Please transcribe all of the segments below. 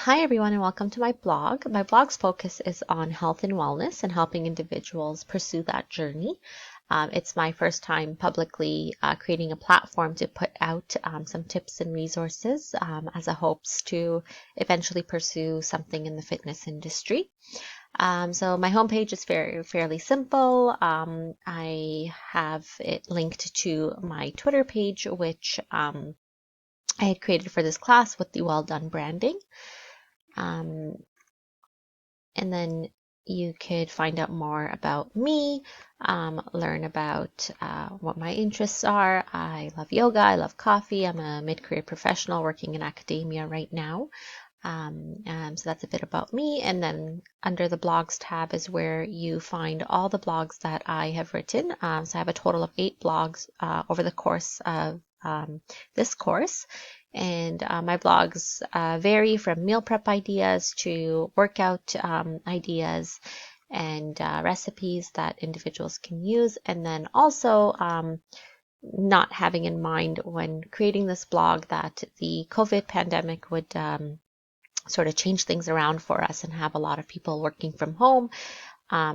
Hi everyone and welcome to my blog. My blog's focus is on health and wellness and helping individuals pursue that journey. It's my first time publicly creating a platform to put out some tips and resources as a hopes to eventually pursue something in the fitness industry. So my homepage is fairly simple. I have it linked to my Twitter page, which I had created for this class with the Well Done branding. And then you could find out more about me, learn about what my interests are. I love yoga, I love coffee. I'm a mid-career professional working in academia right now. So that's a bit about me. And then under the blogs tab is where you find all the blogs that I have written. So I have a total of 8 blogs over the course of this course. And my blogs vary from meal prep ideas to workout ideas and recipes that individuals can use. And then also not having in mind when creating this blog that the COVID pandemic would sort of change things around for us and have a lot of people working from home.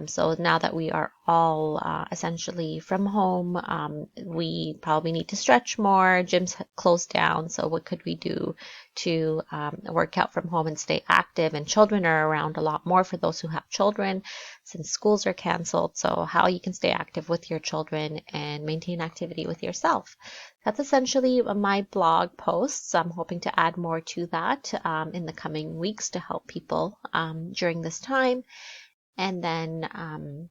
So now that we are all essentially from home, we probably need to stretch more. Gyms closed down. So what could we do to work out from home and stay active? And children are around a lot more for those who have children since schools are canceled. So how you can stay active with your children and maintain activity with yourself. That's essentially my blog posts. I'm hoping to add more to that in the coming weeks to help people during this time. And then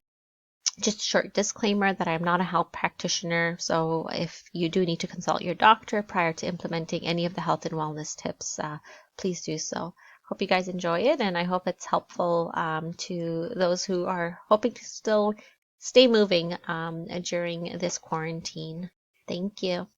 just a short disclaimer that I'm not a health practitioner. So if you do need to consult your doctor prior to implementing any of the health and wellness tips, please do so. Hope you guys enjoy it, and I hope it's helpful to those who are hoping to still stay moving during this quarantine. Thank you.